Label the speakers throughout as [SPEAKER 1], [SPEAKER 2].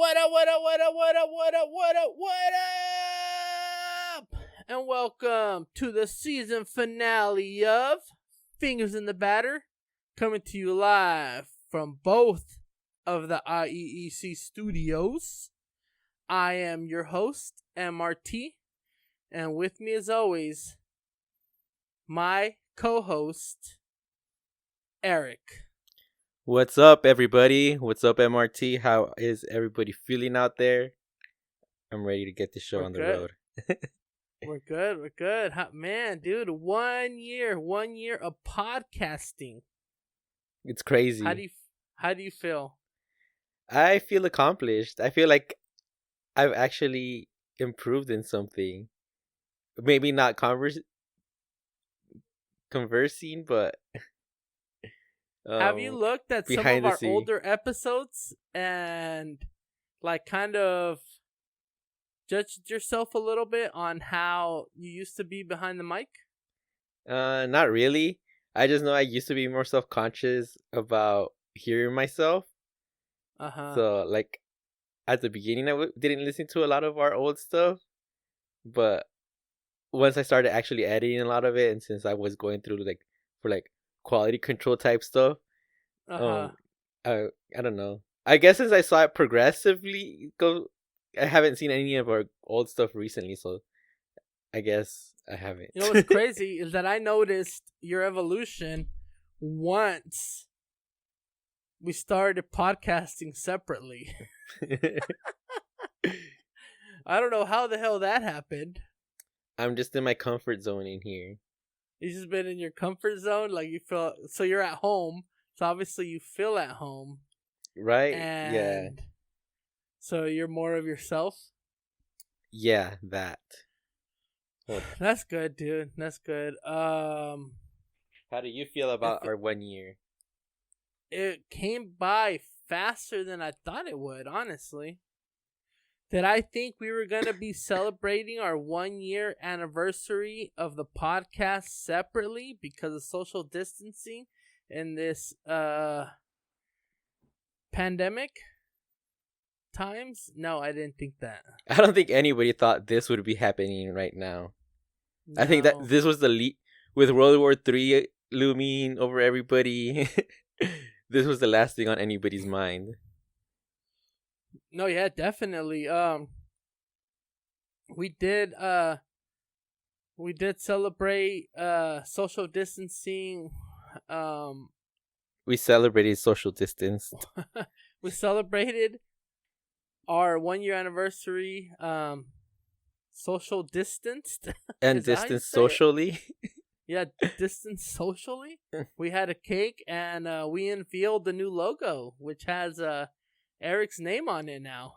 [SPEAKER 1] What up, what up, what up, what up, what up, what up, what up? And welcome to the season finale of Fingers in the Batter, coming to you live from both of the IEEC studios. I am your host, MRT, and with me as always, my co-host, Eric.
[SPEAKER 2] What's up, everybody? What's up, MRT? How is everybody feeling out there? I'm ready to get the show on the road.
[SPEAKER 1] We're good. Man, dude, 1 year of podcasting.
[SPEAKER 2] It's crazy.
[SPEAKER 1] How do you feel?
[SPEAKER 2] I feel accomplished. I feel like I've actually improved in something. Maybe not conversing, but
[SPEAKER 1] have you looked at some of our older episodes and like kind of judged yourself a little bit on how you used to be behind the mic?
[SPEAKER 2] Not really. I just know I used to be more self-conscious about hearing myself. So like at the beginning I didn't listen to a lot of our old stuff, but once I started actually editing a lot of it, and since I was going through for quality control type stuff, I don't know. I guess since I saw it progressively go, I haven't seen any of our old stuff recently, so I guess I haven't.
[SPEAKER 1] You know what's crazy is that I noticed your evolution once we started podcasting separately. I don't know how the hell that happened.
[SPEAKER 2] I'm just in my comfort zone in here.
[SPEAKER 1] You just been in your comfort zone, like you feel. So you're at home. So obviously you feel at home,
[SPEAKER 2] right?
[SPEAKER 1] And
[SPEAKER 2] yeah.
[SPEAKER 1] So you're more of yourself.
[SPEAKER 2] Yeah, that.
[SPEAKER 1] That's good, dude. That's good.
[SPEAKER 2] How do you feel about our 1 year?
[SPEAKER 1] It came by faster than I thought it would, honestly. Did I think we were going to be celebrating our 1 year anniversary of the podcast separately because of social distancing in this pandemic times? No, I didn't think that.
[SPEAKER 2] I don't think anybody thought this would be happening right now. No. I think that this was the with World War III looming over everybody. This was the last thing on anybody's mind.
[SPEAKER 1] No, yeah, definitely. We did celebrate social distancing.
[SPEAKER 2] We celebrated social distance.
[SPEAKER 1] We celebrated our 1 year anniversary social distanced.
[SPEAKER 2] And distance socially.
[SPEAKER 1] Yeah, distance socially. We had a cake and we unveiled the new logo, which has Eric's name on it now.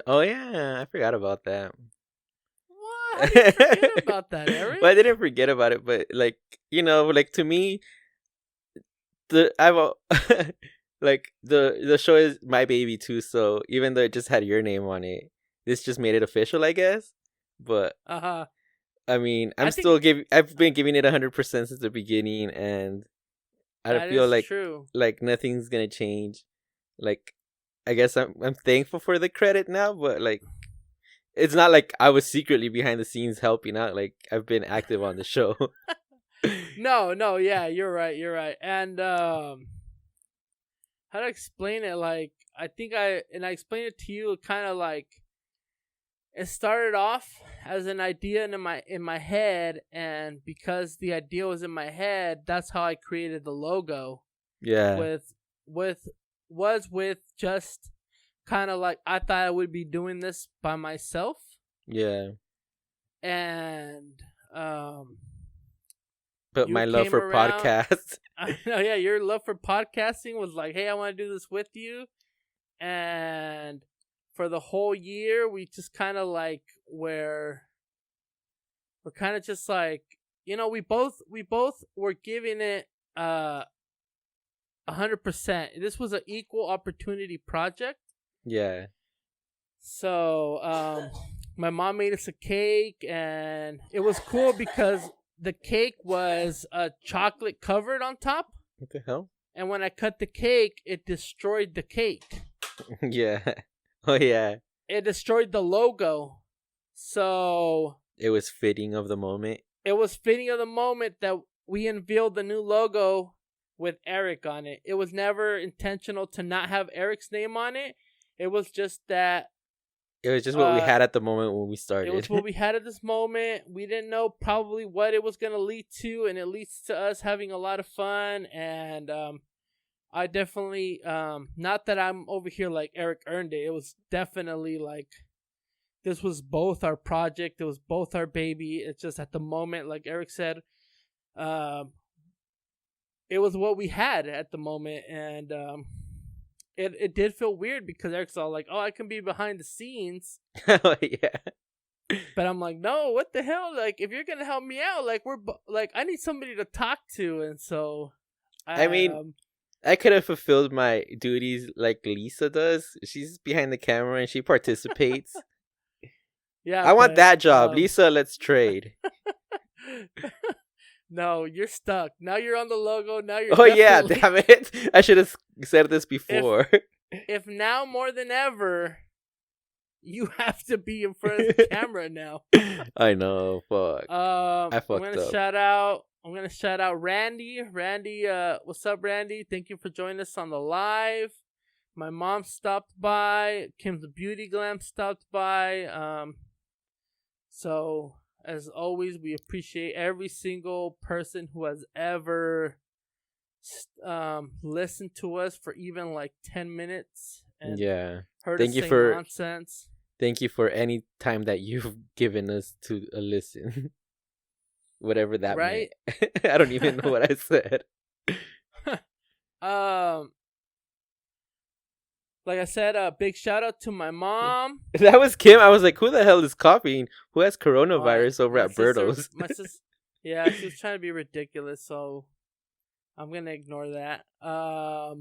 [SPEAKER 2] Oh yeah, I forgot about that.
[SPEAKER 1] What? How did you forget about that, Eric?
[SPEAKER 2] Well, I didn't forget about it, but to me, the show is my baby too. So even though it just had your name on it, this just made it official, I guess. But I mean, I've been giving it 100% since the beginning, and I feel like
[SPEAKER 1] true.
[SPEAKER 2] Like nothing's gonna change. Like, I guess I'm thankful for the credit now, but like, it's not like I was secretly behind the scenes helping out. Like, I've been active on the show.
[SPEAKER 1] No, yeah, you're right. And how to explain it? Like, I explained it to you, kind of like it started off as an idea in my head, and because the idea was in my head, that's how I created the logo.
[SPEAKER 2] Yeah.
[SPEAKER 1] With just kind of like I thought I would be doing this by myself.
[SPEAKER 2] Yeah.
[SPEAKER 1] And
[SPEAKER 2] but my love for podcasts.
[SPEAKER 1] Yeah, your love for podcasting was like, hey, I want to do this with you. And for the whole year, we just kind of like we're kind of just like, you know, we both were giving it 100%. This was an equal opportunity project.
[SPEAKER 2] Yeah.
[SPEAKER 1] So, my mom made us a cake, and it was cool because the cake was chocolate covered on top.
[SPEAKER 2] What the hell?
[SPEAKER 1] And when I cut the cake, it destroyed the cake.
[SPEAKER 2] Yeah. Oh, yeah.
[SPEAKER 1] It destroyed the logo. So
[SPEAKER 2] it was fitting of the moment.
[SPEAKER 1] It was fitting of the moment that we unveiled the new logo with Eric on it. It was never intentional to not have Eric's name on it. It was just that.
[SPEAKER 2] It was just what we had at the moment when we started.
[SPEAKER 1] It was what we had at this moment. We didn't know probably what it was going to lead to, and it leads to us having a lot of fun. And I definitely, not that I'm over here like Eric earned it. It was definitely like, this was both our project. It was both our baby. It's just at the moment, like Eric said, it was what we had at the moment. And it did feel weird because Eric's all like, oh, I can be behind the scenes.
[SPEAKER 2] Oh, yeah.
[SPEAKER 1] But I'm like, no, what the hell? Like, if you're going to help me out, like, I need somebody to talk to. And so,
[SPEAKER 2] I mean, I could have fulfilled my duties like Lisa does. She's behind the camera and she participates.
[SPEAKER 1] Yeah,
[SPEAKER 2] I want that job. Lisa, let's trade.
[SPEAKER 1] No, you're stuck. Now you're on the logo. Now you're.
[SPEAKER 2] Oh, yeah, damn it. I should have said this before.
[SPEAKER 1] If now more than ever, you have to be in front of the camera now.
[SPEAKER 2] I know. Fuck. I fucked up.
[SPEAKER 1] I'm gonna shout out Randy. Randy, what's up, Randy? Thank you for joining us on the live. My mom stopped by. Kim's Beauty Glam stopped by. So as always, we appreciate every single person who has ever listened to us for even like 10 minutes. And heard us say nonsense.
[SPEAKER 2] Thank you for any time that you've given us to a listen. Whatever that meant. I don't even know what I said.
[SPEAKER 1] Like I said, a big shout out to my mom.
[SPEAKER 2] That was Kim. I was like, who the hell is copying? Who has coronavirus over at Berto's?
[SPEAKER 1] My sister, yeah, she was trying to be ridiculous, so I'm going to ignore that. I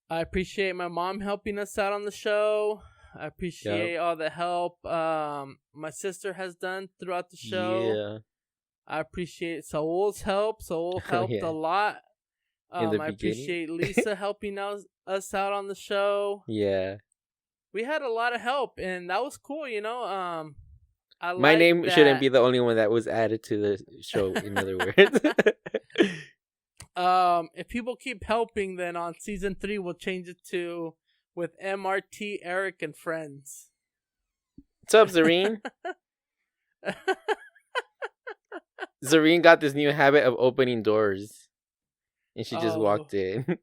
[SPEAKER 1] appreciate my mom helping us out on the show. I appreciate all the help my sister has done throughout the show.
[SPEAKER 2] Yeah.
[SPEAKER 1] I appreciate Saul's help. Saul helped a lot. I appreciate Lisa helping us out on the show.
[SPEAKER 2] Yeah.
[SPEAKER 1] We had a lot of help, and that was cool, you know.
[SPEAKER 2] My name shouldn't be the only one that was added to the show, in other words.
[SPEAKER 1] If people keep helping, then on season 3, we'll change it to with MRT, Eric, and friends.
[SPEAKER 2] What's up, Zareen? Zareen got this new habit of opening doors. And she just walked in.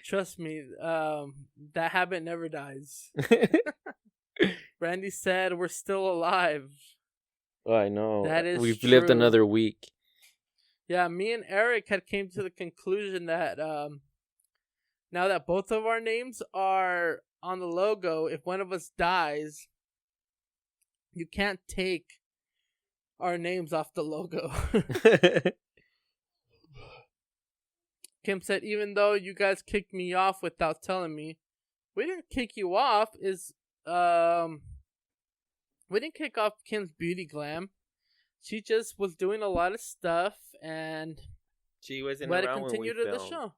[SPEAKER 1] Trust me, that habit never dies. Randy said we're still alive.
[SPEAKER 2] Oh, I know.
[SPEAKER 1] That is
[SPEAKER 2] We've
[SPEAKER 1] true.
[SPEAKER 2] lived another week.
[SPEAKER 1] Yeah, me and Eric had came to the conclusion that now that both of our names are on the logo, if one of us dies, you can't take our names off the logo. Kim said, even though you guys kicked me off without telling me, we didn't kick you off. We didn't kick off Kim's Beauty Glam. She just was doing a lot of stuff, and
[SPEAKER 2] she wasn't around when we filmed.
[SPEAKER 1] the show.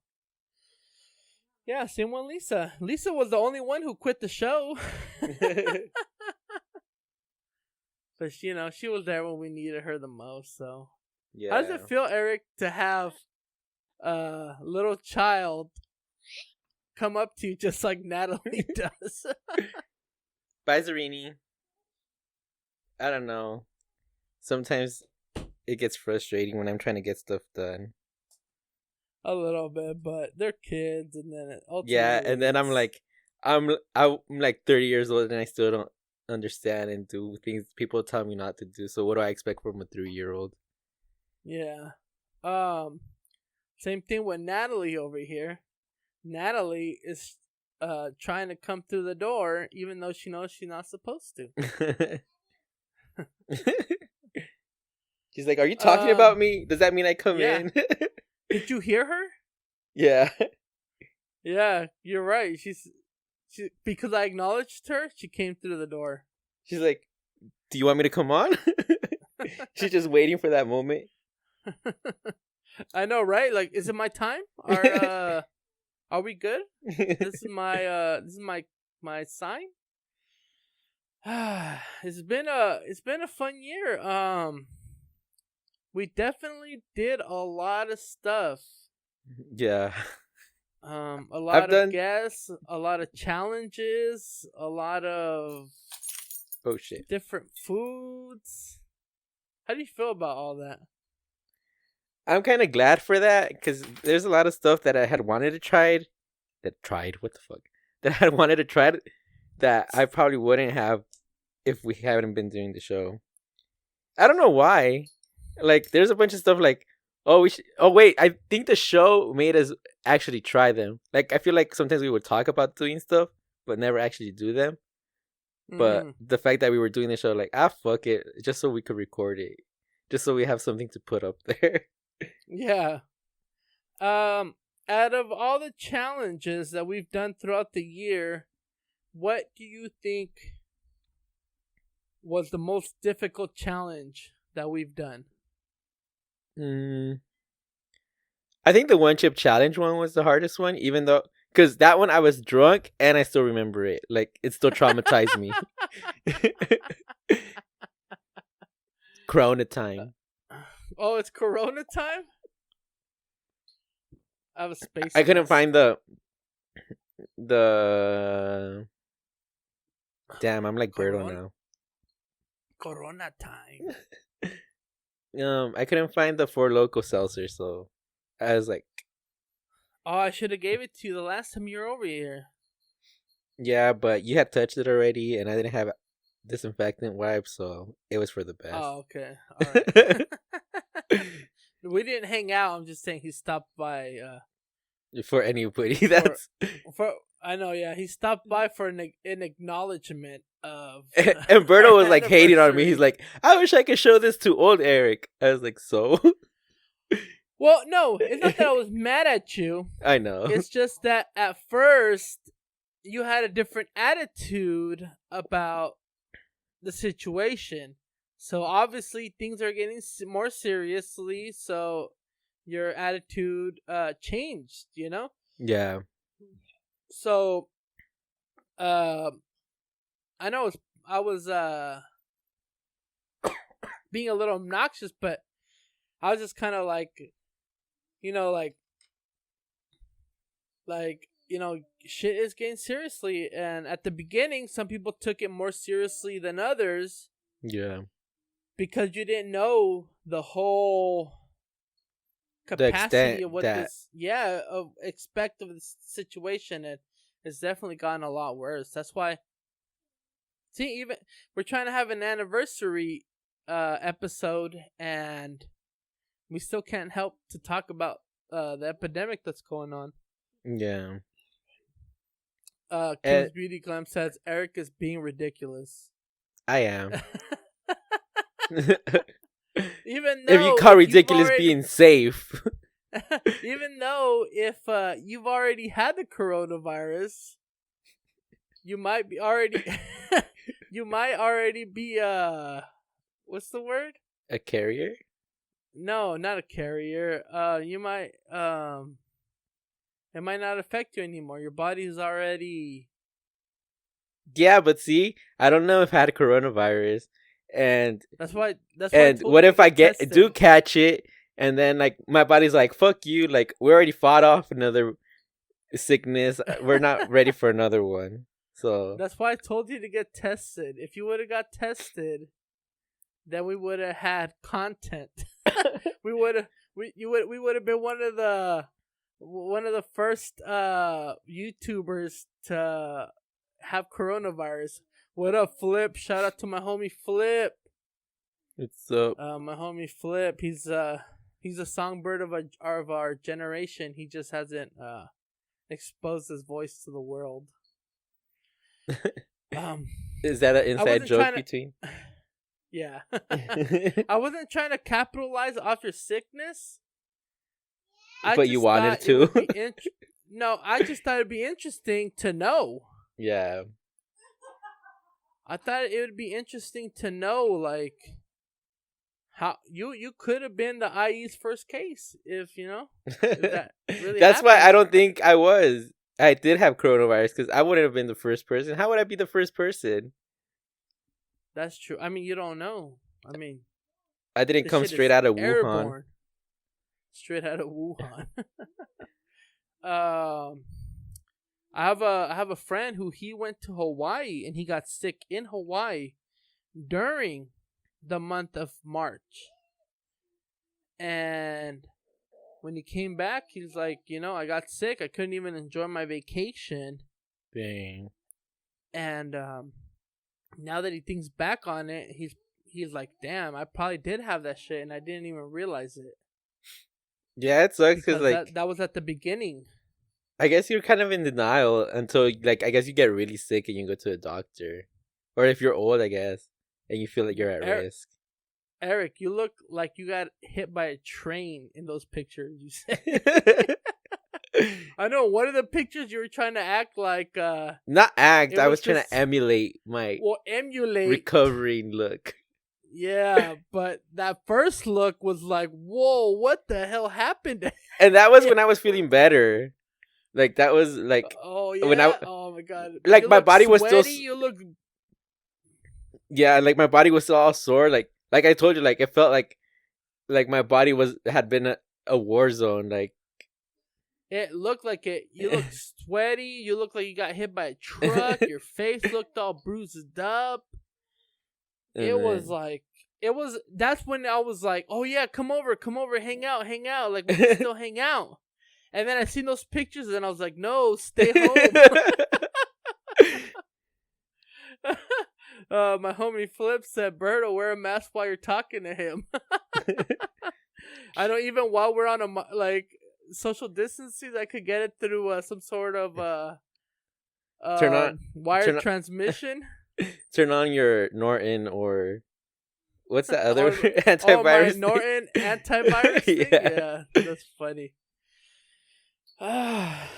[SPEAKER 1] Yeah, same with Lisa. Lisa was the only one who quit the show. But you know, she was there when we needed her the most. So,
[SPEAKER 2] yeah.
[SPEAKER 1] How does it feel, Eric, to have a little child come up to you just like Natalie does?
[SPEAKER 2] Bye, Zarini. I don't know. Sometimes it gets frustrating when I'm trying to get stuff done.
[SPEAKER 1] A little bit, but they're kids, and then
[SPEAKER 2] and then I'm like 30 years old, and I still don't understand and do things people tell me not to do. So what do I expect from a 3-year-old?
[SPEAKER 1] Yeah. Same thing with Natalie over here. Natalie is trying to come through the door, even though she knows she's not supposed to.
[SPEAKER 2] She's like, "Are you talking about me? Does that mean I come in?"
[SPEAKER 1] Did you hear her?
[SPEAKER 2] Yeah.
[SPEAKER 1] Yeah, you're right. She because I acknowledged her, she came through the door.
[SPEAKER 2] She's like, "Do you want me to come on?" She's just waiting for that moment.
[SPEAKER 1] I know, right? Like, is it my time? Or Are we good? This is my sign. It's been a fun year. We definitely did a lot of stuff.
[SPEAKER 2] Yeah.
[SPEAKER 1] A lot of guests, a lot of challenges, a lot of different foods. How do you feel about all that?
[SPEAKER 2] I'm kind of glad for that because there's a lot of stuff that I had wanted to try. That I had wanted to try that I probably wouldn't have if we hadn't been doing the show. I don't know why. Like, there's a bunch of stuff like, oh wait, I think the show made us actually try them. Like, I feel like sometimes we would talk about doing stuff but never actually do them. But the fact that we were doing the show, like, fuck it, just so we could record it, just so we have something to put up there.
[SPEAKER 1] Yeah. Out of all the challenges that we've done throughout the year, what do you think was the most difficult challenge that we've done?
[SPEAKER 2] I think the one chip challenge one was the hardest one, even though, because that one I was drunk and I still remember it. Like, it still traumatized me. Corona time.
[SPEAKER 1] Oh, it's Corona time? I have a space.
[SPEAKER 2] I couldn't find the. Damn, I'm like Birdo now.
[SPEAKER 1] Corona time.
[SPEAKER 2] I couldn't find the Four Loko seltzer, so I was like,
[SPEAKER 1] oh, I should have gave it to you the last time you were over here.
[SPEAKER 2] Yeah, but you had touched it already, and I didn't have disinfectant wipes, so it was for the best.
[SPEAKER 1] Oh, okay. All right. We didn't hang out. I'm just saying he stopped by.
[SPEAKER 2] For anybody, that's
[SPEAKER 1] for I know. Yeah, he stopped by for an acknowledgement of.
[SPEAKER 2] And Berto was like hating on me. He's like, I wish I could show this to old Eric. I was like, so.
[SPEAKER 1] Well, no, it's not that I was mad at you.
[SPEAKER 2] I know.
[SPEAKER 1] It's just that at first you had a different attitude about the situation. So obviously things are getting more seriously. So your attitude changed, you know?
[SPEAKER 2] Yeah.
[SPEAKER 1] So I know I was being a little obnoxious, but I was just kind of like, you know, shit is getting seriously. And at the beginning, some people took it more seriously than others.
[SPEAKER 2] Yeah.
[SPEAKER 1] Because you didn't know the whole capacity of what expect of this situation. And it's definitely gotten a lot worse. That's why, even we're trying to have an anniversary episode, and we still can't help to talk about the epidemic that's going on.
[SPEAKER 2] Yeah.
[SPEAKER 1] Kim's Beauty Glam says Eric is being ridiculous.
[SPEAKER 2] I am.
[SPEAKER 1] Even though
[SPEAKER 2] if you call ridiculous being safe.
[SPEAKER 1] Even though if you've already had the coronavirus, you might be already be what's the word?
[SPEAKER 2] A carrier?
[SPEAKER 1] No, not a carrier. You might it might not affect you anymore. Your body's already.
[SPEAKER 2] Yeah, but see, I don't know if I had coronavirus, and
[SPEAKER 1] that's why.
[SPEAKER 2] And what if I do catch it, and then like my body's like, "Fuck you!" Like, we already fought off another sickness. We're not ready for another one. So
[SPEAKER 1] that's why I told you to get tested. If you would have got tested, then we would have had content. we would have been one of the first YouTubers to have coronavirus. What up, Flip? Shout out to my homie Flip.
[SPEAKER 2] What's up?
[SPEAKER 1] My homie Flip. He's a songbird of our generation. He just hasn't exposed his voice to the world.
[SPEAKER 2] Is that an inside joke between?
[SPEAKER 1] Yeah. I wasn't trying to capitalize off your sickness.
[SPEAKER 2] But you wanted to.
[SPEAKER 1] No, I just thought it'd be interesting to know.
[SPEAKER 2] Yeah.
[SPEAKER 1] I thought it would be interesting to know, like, how you could have been the IE's first case if if that really
[SPEAKER 2] That's
[SPEAKER 1] happened.
[SPEAKER 2] why I don't think I was. I did have coronavirus because I wouldn't have been the first person. How would I be the first person?
[SPEAKER 1] That's true. I mean, you don't know. I mean,
[SPEAKER 2] I didn't come straight out of
[SPEAKER 1] airborne.
[SPEAKER 2] Wuhan.
[SPEAKER 1] Straight out of Wuhan. I have a friend who he went to Hawaii and he got sick in Hawaii during the month of March. And when he came back, he's like, I got sick. I couldn't even enjoy my vacation.
[SPEAKER 2] Dang.
[SPEAKER 1] And now that he thinks back on it, he's like, damn, I probably did have that shit and I didn't even realize it.
[SPEAKER 2] Yeah, it sucks because like
[SPEAKER 1] that was at the beginning.
[SPEAKER 2] I guess you're kind of in denial until like I guess you get really sick and you go to a doctor, or if you're old, I guess, and you feel like you're at risk.
[SPEAKER 1] Eric, you look like you got hit by a train in those pictures. You said. I know one of the pictures you were trying to act like.
[SPEAKER 2] Not act. I was trying to emulate my recovering look.
[SPEAKER 1] Yeah, but that first look was like, whoa, what the hell happened?
[SPEAKER 2] And that was when I was feeling better. Like that was like
[SPEAKER 1] oh yeah, oh my god,
[SPEAKER 2] like
[SPEAKER 1] you
[SPEAKER 2] my body
[SPEAKER 1] sweaty,
[SPEAKER 2] was still.
[SPEAKER 1] You look.
[SPEAKER 2] Yeah, like my body was still all sore. Like I told you, like it felt like my body had been a war zone. Like
[SPEAKER 1] it looked like it. You look sweaty. You look like you got hit by a truck. Your face looked all bruised up. It was like, that's when I was like, oh yeah, come over, hang out. Like, we can still hang out. And then I seen those pictures and I was like, no, stay home. My homie Flip said, Berto, wear a mask while you're talking to him. I know even while we're on like social distancing, I could get it through some sort of wired transmission.
[SPEAKER 2] Turn on your Norton or what's the other antivirus?
[SPEAKER 1] My Norton antivirus thing? Yeah, that's funny. I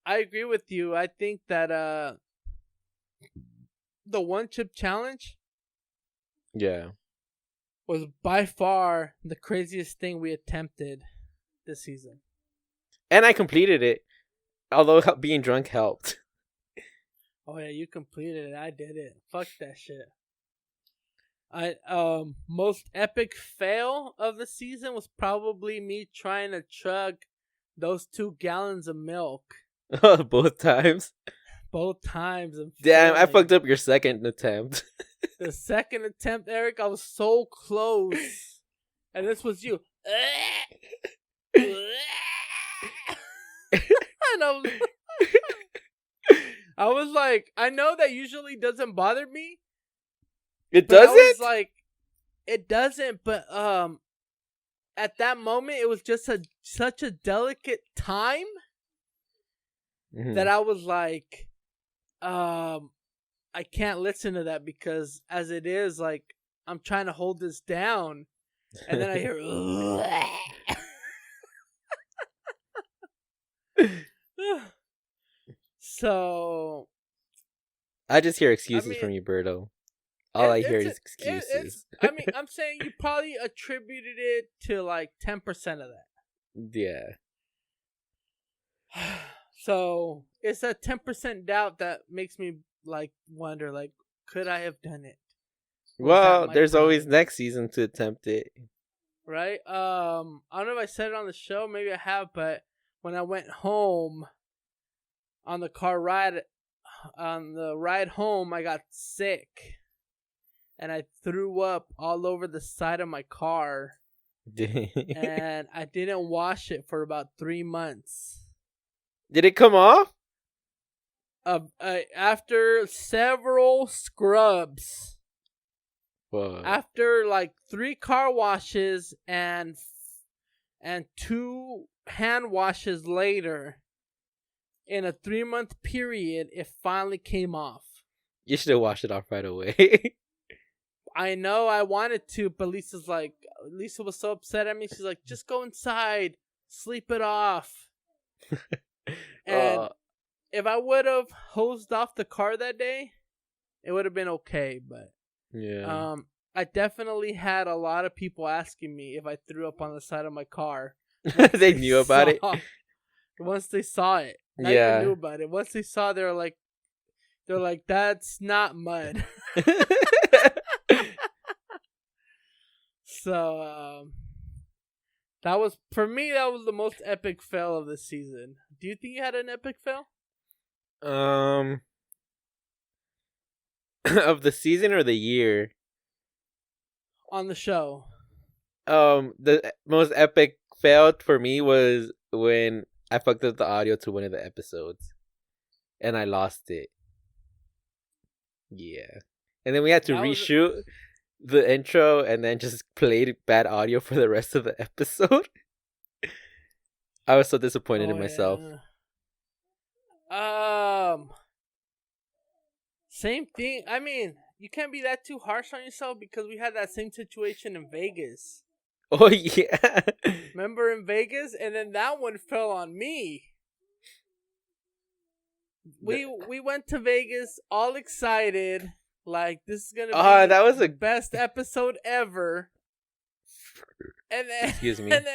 [SPEAKER 1] agree with you. I think that the one chip challenge was by far the craziest thing we attempted this season.
[SPEAKER 2] And I completed it, although being drunk helped.
[SPEAKER 1] Oh yeah, you completed it. I did it. Fuck that shit. Most epic fail of the season was probably me trying to chug those 2 gallons of milk.
[SPEAKER 2] Both times.
[SPEAKER 1] Both times.
[SPEAKER 2] Damn, I fucked up your second attempt.
[SPEAKER 1] The second attempt, Eric, I was so close. And this was you. And I was like, I know that usually doesn't bother me.
[SPEAKER 2] It doesn't?
[SPEAKER 1] I was like, it doesn't, but at that moment, it was just such a delicate time that I was like, I can't listen to that because as it is, like, I'm trying to hold this down. And then I hear, So
[SPEAKER 2] I just hear excuses from you, Berto. All I hear is excuses.
[SPEAKER 1] I'm saying you probably attributed it to like 10% of that.
[SPEAKER 2] Yeah.
[SPEAKER 1] So it's that 10% doubt that makes me like wonder, like, could I have done it?
[SPEAKER 2] Well, there's always next season to attempt it.
[SPEAKER 1] Right? I don't know if I said it on the show. Maybe I have, but when I went home on the ride home, I got sick. And I threw up all over the side of my car. And I didn't wash it for about 3 months.
[SPEAKER 2] Did it come off?
[SPEAKER 1] After several scrubs.
[SPEAKER 2] Whoa.
[SPEAKER 1] After like 3 car washes and 2 hand washes later, in a 3-month period, it finally came off.
[SPEAKER 2] You should have washed it off right away.
[SPEAKER 1] I know I wanted to, but Lisa was so upset at me. She's like, just go inside, sleep it off. And if I would have hosed off the car that day, it would have been okay. But
[SPEAKER 2] yeah,
[SPEAKER 1] I definitely had a lot of people asking me if I threw up on the side of my car.
[SPEAKER 2] They knew about it.
[SPEAKER 1] Once they saw it, not
[SPEAKER 2] Yeah.
[SPEAKER 1] even knew about it. Once they saw, they're like, that's not mud. So, that was, for me, that was the most epic fail of the season. Do you think you had an epic fail?
[SPEAKER 2] Of the season or the year?
[SPEAKER 1] On the show.
[SPEAKER 2] The most epic fail for me was when I fucked up the audio to one of the episodes, and I lost it. Yeah, and then we had to reshoot the intro, and then just played bad audio for the rest of the episode. I was so disappointed in myself.
[SPEAKER 1] Yeah. Same thing. I mean, you can't be that too harsh on yourself because we had that same situation in Vegas.
[SPEAKER 2] Oh, yeah.
[SPEAKER 1] Remember in Vegas? And then that one fell on me. We went to Vegas all excited. Like, this is going to be
[SPEAKER 2] that was
[SPEAKER 1] the best episode ever. And then,
[SPEAKER 2] excuse me.
[SPEAKER 1] And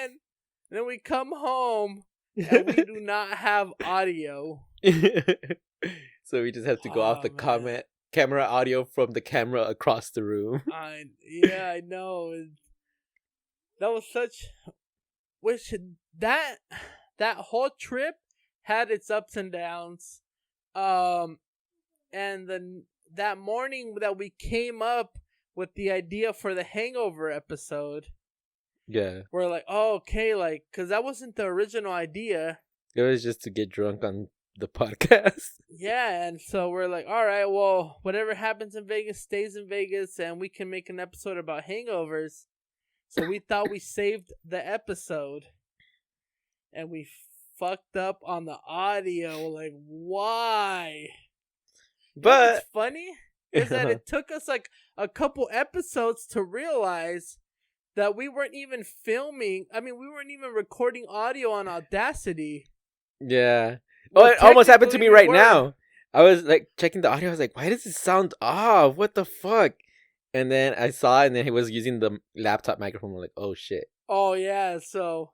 [SPEAKER 1] then we come home and we do not have audio.
[SPEAKER 2] So we just have to go off the camera audio from the camera across the room.
[SPEAKER 1] I know. That was such... Which, that whole trip had its ups and downs. And that morning that we came up with the idea for the Hangover episode...
[SPEAKER 2] Yeah.
[SPEAKER 1] We're like, oh, okay, like, because that wasn't the original idea.
[SPEAKER 2] It was just to get drunk on the podcast.
[SPEAKER 1] Yeah, and so we're like, all right, well, whatever happens in Vegas stays in Vegas, and we can make an episode about hangovers. So we thought we saved the episode, and we fucked up on the audio. Like, why?
[SPEAKER 2] But
[SPEAKER 1] what's funny is that it took us like a couple episodes to realize that we weren't even filming. I mean, we weren't even recording audio on Audacity.
[SPEAKER 2] Yeah. Well, it almost happened to me right now. I was like checking the audio. I was like, why does it sound off? What the fuck? And then I saw it, and then he was using the laptop microphone. I'm like, oh shit.
[SPEAKER 1] Oh yeah. So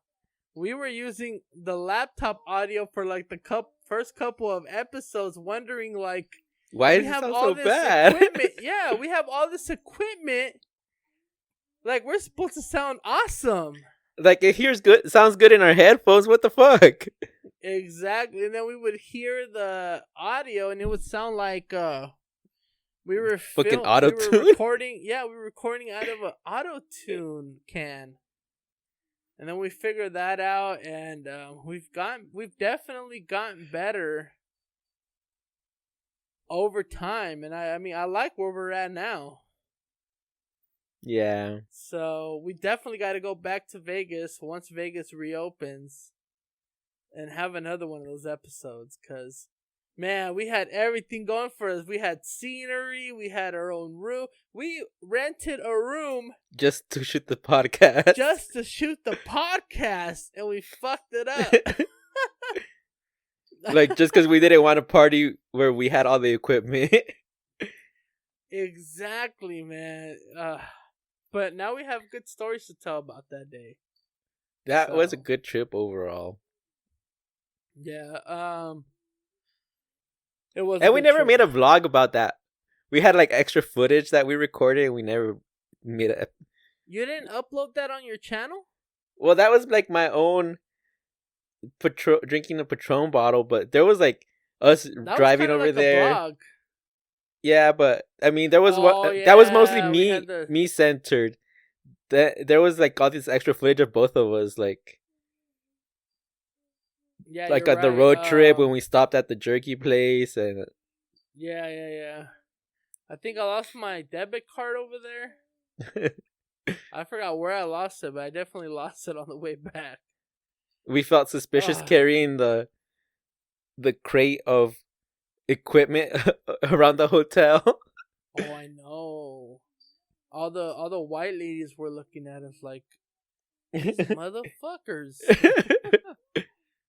[SPEAKER 1] we were using the laptop audio for like the first couple of episodes, wondering like,
[SPEAKER 2] why does it sound so bad?
[SPEAKER 1] Yeah, we have all this equipment. Like, we're supposed to sound awesome.
[SPEAKER 2] Like, it sounds good in our headphones. What the fuck?
[SPEAKER 1] Exactly. And then we would hear the audio, and it would sound like we were
[SPEAKER 2] fucking auto-tune.
[SPEAKER 1] We were recording out of an auto-tune can. And then we figured that out, and we've definitely gotten better over time. And I mean, I like where we're at now.
[SPEAKER 2] Yeah.
[SPEAKER 1] So we definitely got to go back to Vegas once Vegas reopens and have another one of those episodes. Because, man, we had everything going for us. We had scenery. We had our own room. We rented a room.
[SPEAKER 2] Just to shoot the podcast.
[SPEAKER 1] And we fucked it up.
[SPEAKER 2] Like, just because we didn't want to party where we had all the equipment.
[SPEAKER 1] Exactly, man. But now we have good stories to tell about that day.
[SPEAKER 2] That was a good trip overall.
[SPEAKER 1] Yeah. It was.
[SPEAKER 2] And we never made a vlog about that. We had like extra footage that we recorded, and we never made a.
[SPEAKER 1] You didn't upload that on your channel?
[SPEAKER 2] Well, that was like my own drinking a Patron bottle, but there was like us driving over like there. A vlog. Yeah, but I mean, there was that was mostly me centered. There was like all this extra footage of both of us, like like at the road trip when we stopped at the jerky place, and
[SPEAKER 1] yeah. I think I lost my debit card over there. I forgot where I lost it, but I definitely lost it on the way back.
[SPEAKER 2] We felt suspicious carrying the crate of equipment around the hotel.
[SPEAKER 1] Oh, I know. All the white ladies were looking at us like, these motherfuckers.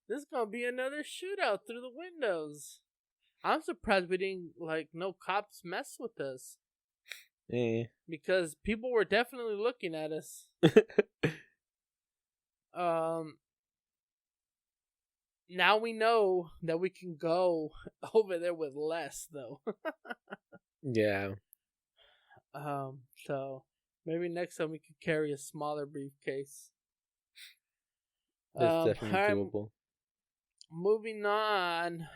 [SPEAKER 1] This is gonna be another shootout through the windows. I'm surprised we didn't no cops mess with us. Because people were definitely looking at us. Now we know that we can go over there with less, though.
[SPEAKER 2] Yeah.
[SPEAKER 1] So maybe next time we could carry a smaller briefcase.
[SPEAKER 2] That's definitely doable.
[SPEAKER 1] Moving on.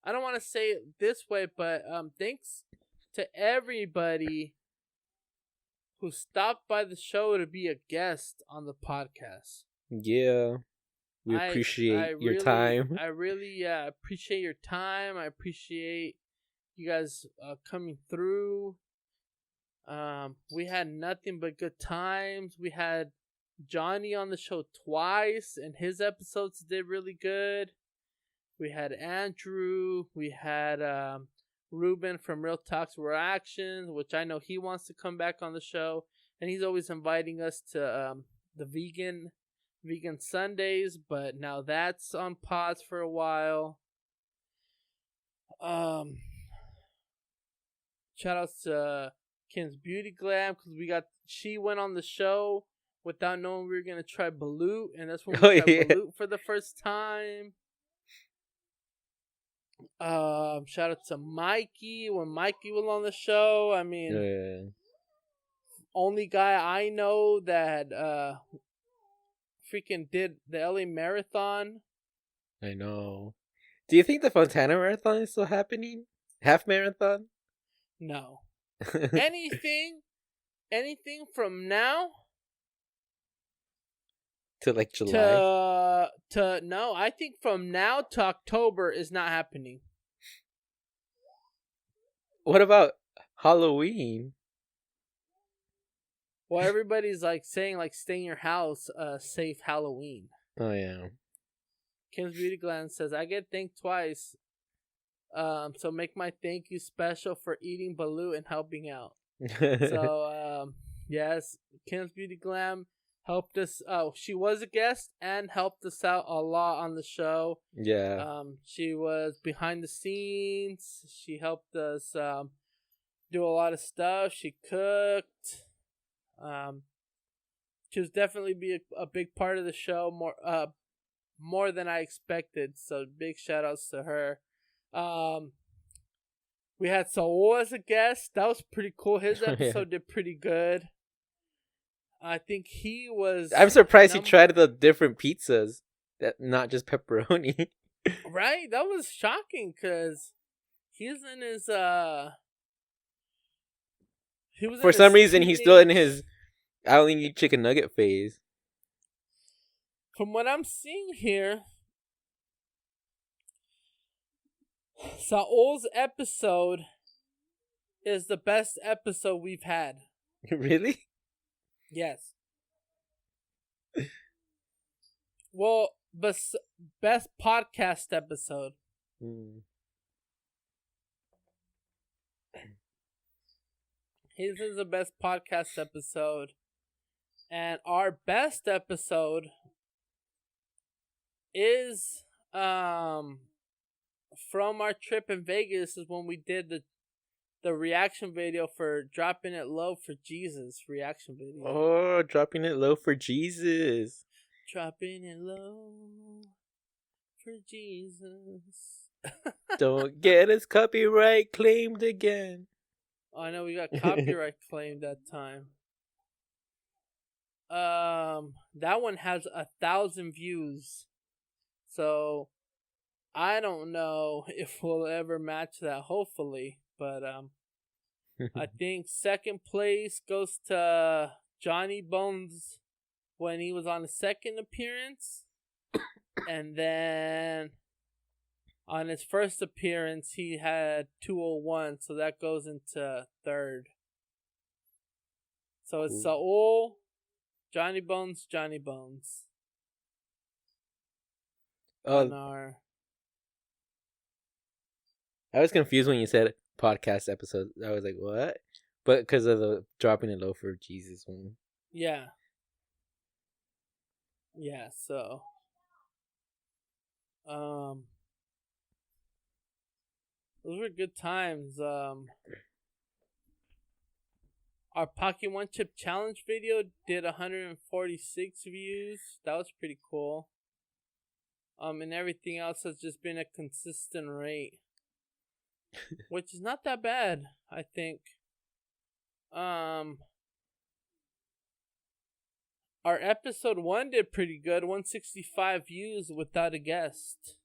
[SPEAKER 1] I don't want to say it this way, but thanks to everybody who stopped by the show to be a guest on the podcast.
[SPEAKER 2] Yeah. We appreciate your time.
[SPEAKER 1] I really appreciate your time. I appreciate you guys coming through. We had nothing but good times. We had Johnny on the show twice, and his episodes did really good. We had Andrew. We had Ruben from Real Talks Reactions, which I know he wants to come back on the show, and he's always inviting us to the vegan Sundays, but now that's on pause for a while. Shout outs to Kim's Beauty Glam, because she went on the show without knowing we were gonna try balut, and that's when we tried balut for the first time. Shout out to Mikey when Mikey was on the show. I mean, only guy I know that freaking did the LA Marathon.
[SPEAKER 2] I know. Do you think the Fontana Marathon is still happening? Half marathon?
[SPEAKER 1] No. anything from now
[SPEAKER 2] to like July
[SPEAKER 1] to no, I think from now to October is not happening.
[SPEAKER 2] What about Halloween?
[SPEAKER 1] Well, everybody's like saying like stay in your house, safe Halloween.
[SPEAKER 2] Oh yeah.
[SPEAKER 1] Kim's Beauty Gland says I get thanked twice. So make my thank you special for eating balut and helping out. So yes, Kim's Beauty Glam helped us. She was a guest and helped us out a lot on the show.
[SPEAKER 2] Yeah.
[SPEAKER 1] She was behind the scenes. She helped us do a lot of stuff. She cooked. She was definitely be a big part of the show, more than I expected. So big shout outs to her. We had Saul as a guest. That was pretty cool. His episode did pretty good. I think he was.
[SPEAKER 2] I'm surprised he tried the different pizzas, that not just pepperoni.
[SPEAKER 1] Right, that was shocking because he's in his He was
[SPEAKER 2] for some reason he's still in his I only eat chicken nugget phase.
[SPEAKER 1] From what I'm seeing here, Saul's episode is the best episode we've had.
[SPEAKER 2] Really?
[SPEAKER 1] Yes. Well, best podcast episode. His is the best podcast episode. And our best episode is from our trip in Vegas, is when we did the reaction video for Dropping It Low for Jesus reaction video.
[SPEAKER 2] Oh, Dropping It Low for Jesus.
[SPEAKER 1] Dropping it low for Jesus.
[SPEAKER 2] Don't get us copyright claimed again.
[SPEAKER 1] Oh, I know we got copyright claimed that time. That one has 1,000 views. So I don't know if we'll ever match that, hopefully. But I think second place goes to Johnny Bones when he was on the second appearance. And then on his first appearance, he had 201. So that goes into third. So it's Saul, Johnny Bones.
[SPEAKER 2] I was confused when you said podcast episode. I was like, what? But because of the Dropping It Low for Jesus one.
[SPEAKER 1] Yeah. Yeah, so those were good times. our Pocky One Chip Challenge video did 146 views. That was pretty cool. And everything else has just been a consistent rate, which is not that bad, I think. Our episode 1 did pretty good, 165 views without a guest.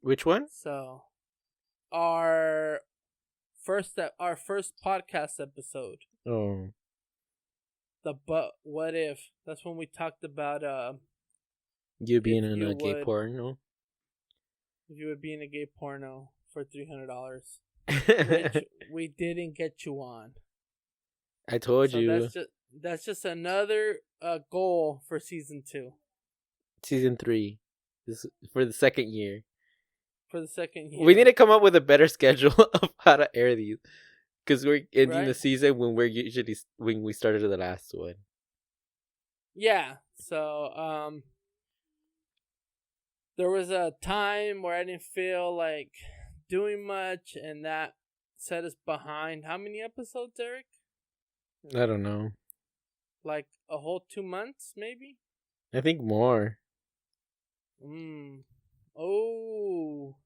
[SPEAKER 2] Which one?
[SPEAKER 1] So, our first podcast episode.
[SPEAKER 2] Oh.
[SPEAKER 1] The But What If. That's when we talked about
[SPEAKER 2] you being in a gay porno.
[SPEAKER 1] If you would be in a gay porno for $300, which we didn't get you on.
[SPEAKER 2] I told you.
[SPEAKER 1] That's just another goal for season 2.
[SPEAKER 2] Season 3. This for the second year.
[SPEAKER 1] For the second year.
[SPEAKER 2] We need to come up with a better schedule of how to air these. Because we're ending the season when we started the last one.
[SPEAKER 1] Yeah. So, there was a time where I didn't feel like doing much, and that set us behind. How many episodes, Eric?
[SPEAKER 2] I don't know.
[SPEAKER 1] Like a whole 2 months, maybe?
[SPEAKER 2] I think more.
[SPEAKER 1] Oh.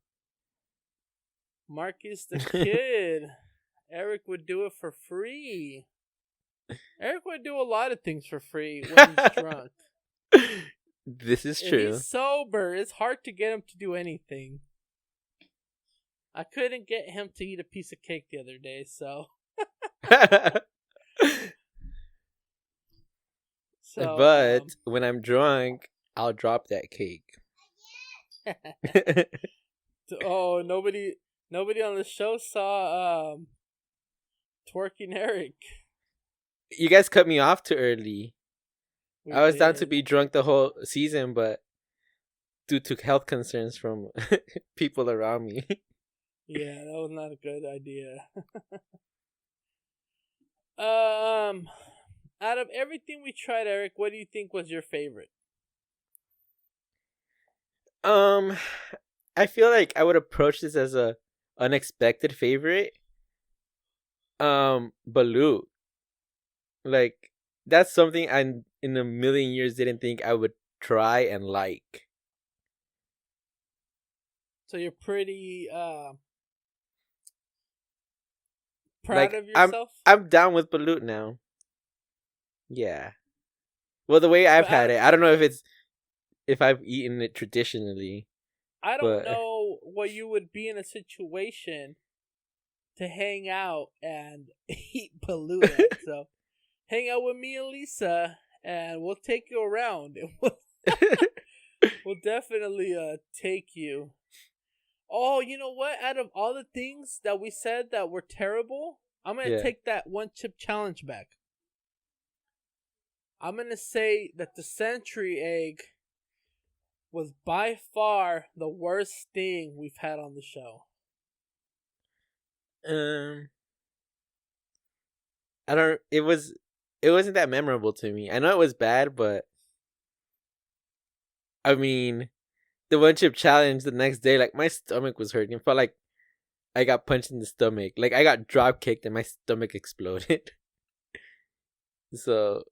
[SPEAKER 1] Marcus the Kid. Eric would do it for free. Eric would do a lot of things for free when he's drunk.
[SPEAKER 2] This is true.
[SPEAKER 1] If he's sober, it's hard to get him to do anything. I couldn't get him to eat a piece of cake the other day, so...
[SPEAKER 2] But when I'm drunk, I'll drop that cake.
[SPEAKER 1] Oh, nobody on the show saw twerking Eric.
[SPEAKER 2] You guys cut me off too early. I was down to be drunk the whole season, but due to health concerns from people around me.
[SPEAKER 1] Yeah, that was not a good idea. Out of everything we tried, Eric, what do you think was your favorite?
[SPEAKER 2] I feel like I would approach this as a unexpected favorite. Balut. Like, that's something I in a million years didn't think I would try and like.
[SPEAKER 1] So you're pretty proud of yourself?
[SPEAKER 2] I'm down with Balut now. Yeah. Well, the way I've had it, I don't know if I've eaten it traditionally.
[SPEAKER 1] I don't know what you would be in a situation to hang out and eat Balut. So hang out with me and Lisa, and we'll take you around. We'll definitely take you. Oh, you know what? Out of all the things that we said that were terrible, I'm going to take that one chip challenge back. I'm going to say that the century egg was by far the worst thing we've had on the show.
[SPEAKER 2] It wasn't that memorable to me. I know it was bad, but I mean, the one chip challenge the next day, like, my stomach was hurting. It felt like I got punched in the stomach. Like, I got drop kicked and my stomach exploded. So,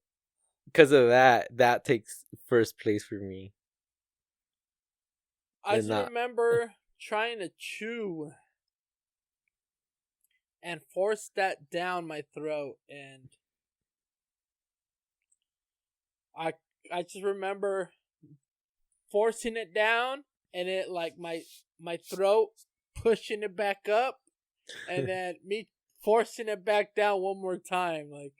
[SPEAKER 2] because of that takes first place for me.
[SPEAKER 1] I just remember trying to chew and force that down my throat, and I just remember forcing it down, and it like my throat pushing it back up, and then me forcing it back down one more time, like.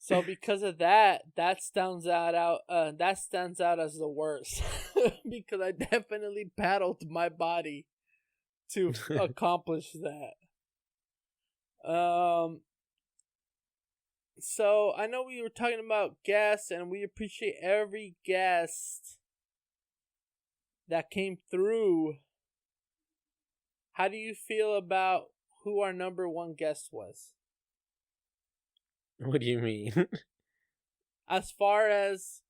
[SPEAKER 1] So because of that stands out as the worst because I definitely battled my body to accomplish that. So I know we were talking about guests, and we appreciate every guest that came through. How do you feel about who our number one guest was?
[SPEAKER 2] What do you mean?
[SPEAKER 1] As far as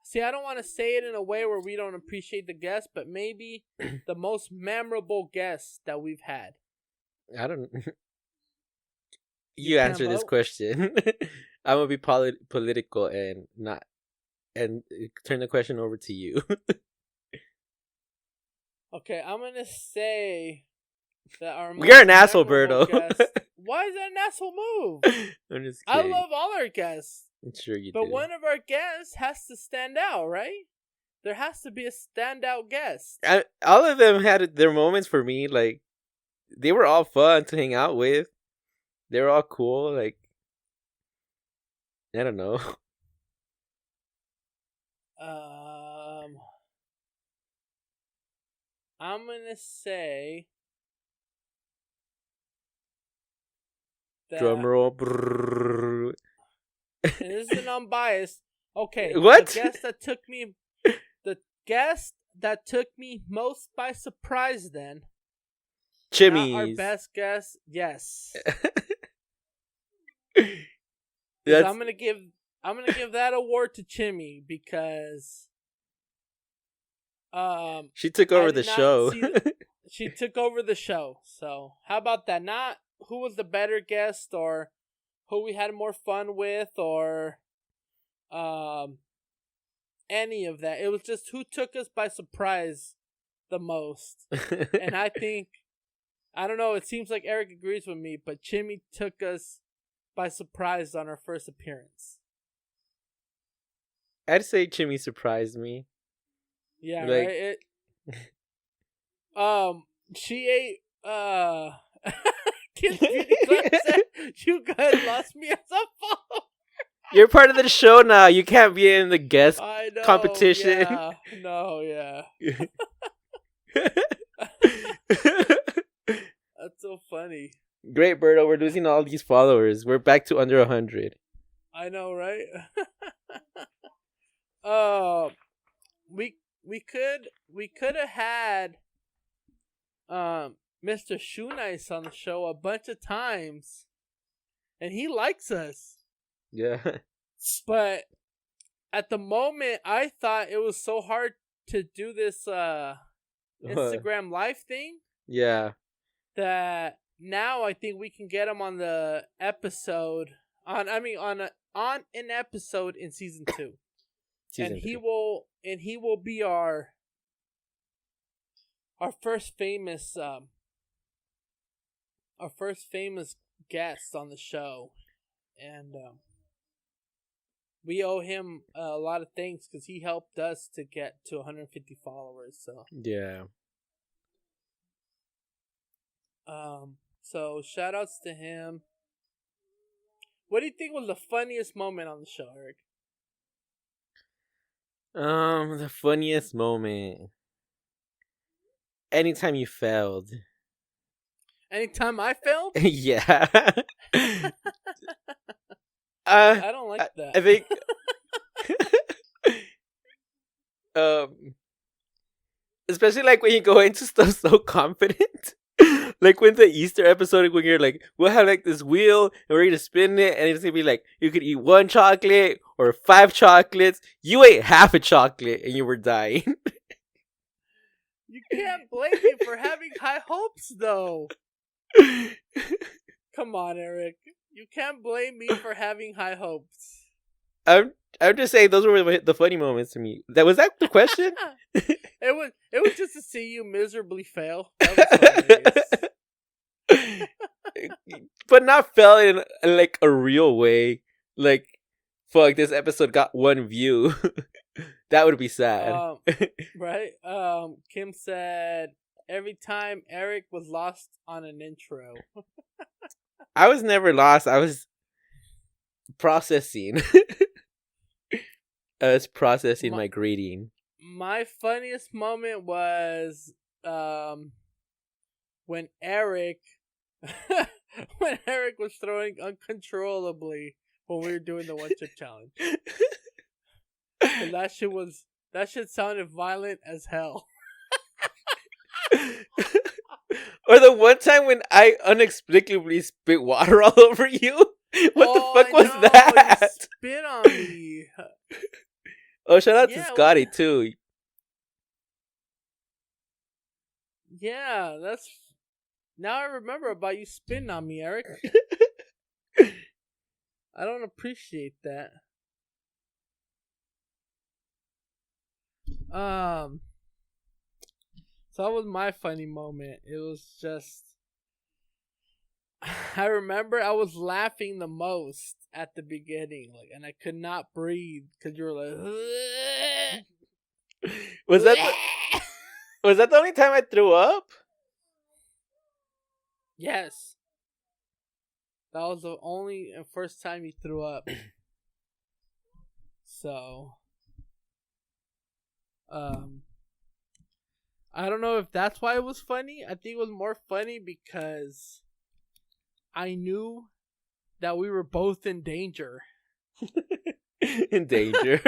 [SPEAKER 1] See, I don't want to say it in a way where we don't appreciate the guest, but maybe the most memorable guest that we've had.
[SPEAKER 2] I don't. You answer this question. I'm gonna be political and not, and turn the question over to you.
[SPEAKER 1] Okay, I'm gonna say that our
[SPEAKER 2] you're an asshole, Berto.
[SPEAKER 1] Why is that an asshole move?
[SPEAKER 2] I'm just
[SPEAKER 1] kidding.
[SPEAKER 2] kidding.
[SPEAKER 1] I love all our guests.
[SPEAKER 2] Sure you do.
[SPEAKER 1] But one of our guests has to stand out, right? There has to be a standout guest.
[SPEAKER 2] All of them had their moments for me. Like, they were all fun to hang out with. They were all cool. Like, I don't know.
[SPEAKER 1] I'm gonna say that,
[SPEAKER 2] drum roll.
[SPEAKER 1] And this is an unbiased. Okay,
[SPEAKER 2] what?
[SPEAKER 1] The guest that took me most by surprise. Then,
[SPEAKER 2] Chimmy's
[SPEAKER 1] not our best guest. Yes.
[SPEAKER 2] I'm
[SPEAKER 1] gonna give that award to Chimmy because
[SPEAKER 2] she took over the show.
[SPEAKER 1] She took over the show. So how about that? Not who was the better guest or who we had more fun with or any of that. It was just who took us by surprise the most. And I think, I don't know, it seems like Eric agrees with me, but Chimmy took us by surprise on our first appearance.
[SPEAKER 2] I'd say Chimmy surprised me.
[SPEAKER 1] Yeah, like... right? She ate, Kids Beauty Club said, you guys lost me as a follower.
[SPEAKER 2] You're part of the show now. You can't be in the guest competition.
[SPEAKER 1] Yeah. No, yeah. That's so funny.
[SPEAKER 2] Great, Berto. We're losing all these followers. We're back to under 100.
[SPEAKER 1] I know, right? We could have had Mr. Shoe Nice on the show a bunch of times, and he likes us.
[SPEAKER 2] Yeah.
[SPEAKER 1] But at the moment, I thought it was so hard to do this Instagram live thing.
[SPEAKER 2] Yeah.
[SPEAKER 1] That now I think we can get him on the episode on an episode in season 2. He will be our first famous guest on the show, and we owe him a lot of thanks because he helped us to get to 150 followers. So
[SPEAKER 2] yeah.
[SPEAKER 1] So shout outs to him. What do you think was the funniest moment on the show, Eric?
[SPEAKER 2] The funniest moment. Anytime you failed.
[SPEAKER 1] Anytime I failed?
[SPEAKER 2] Yeah.
[SPEAKER 1] I don't like that.
[SPEAKER 2] I think especially like when you go into stuff so confident. Like when the Easter episode, when you're like, we'll have like this wheel and we're gonna spin it, and it's gonna be like, you could eat 1 chocolate or 5 chocolates. You ate half a chocolate and you were dying.
[SPEAKER 1] You can't blame me for having high hopes, though. Come on, Eric. You can't blame me for having high hopes.
[SPEAKER 2] I'm just saying those were the funny moments to me. Was that the question?
[SPEAKER 1] It was just to see you miserably fail. That was hilarious.
[SPEAKER 2] But not fail in like a real way. Like, fuck, this episode got 1 view. That would be sad.
[SPEAKER 1] Right? Kim said every time Eric was lost on an intro.
[SPEAKER 2] I was never lost. I was processing. I was processing my greeting.
[SPEAKER 1] My funniest moment was when Eric was throwing uncontrollably when we were doing the 1 chip challenge. And that shit sounded violent as hell.
[SPEAKER 2] Or the one time when I inexplicably spit water all over you. What the fuck was that?
[SPEAKER 1] You spit on me.
[SPEAKER 2] Oh, shout out to Scotty too.
[SPEAKER 1] Yeah, that's. Now I remember about you spitting on me, Eric. I don't appreciate that. So that was my funny moment. It was just. I remember I was laughing the most at the beginning, and I could not breathe because you were like.
[SPEAKER 2] Was that the only time I threw up?
[SPEAKER 1] Yes. That was the only and first time you threw up. So, I don't know if that's why it was funny. I think it was more funny because I knew that we were both in danger.
[SPEAKER 2] In danger?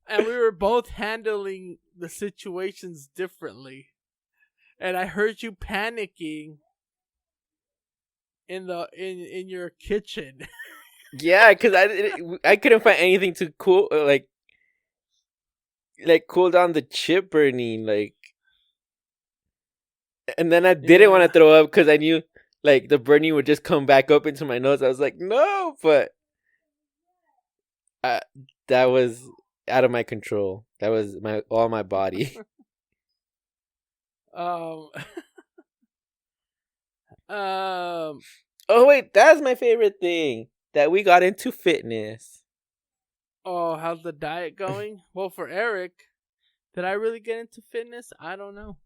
[SPEAKER 1] And we were both handling the situations differently. And I heard you panicking in your kitchen.
[SPEAKER 2] Yeah, because I couldn't find anything to cool cool down the chip burning, and then I didn't want to throw up because I knew the burning would just come back up into my nose. I was like, no, but that was out of my control. That was all my body. Oh wait, that's my favorite thing, that we got into fitness.
[SPEAKER 1] Oh, how's the diet going? Well, for Eric, did I really get into fitness? I don't know.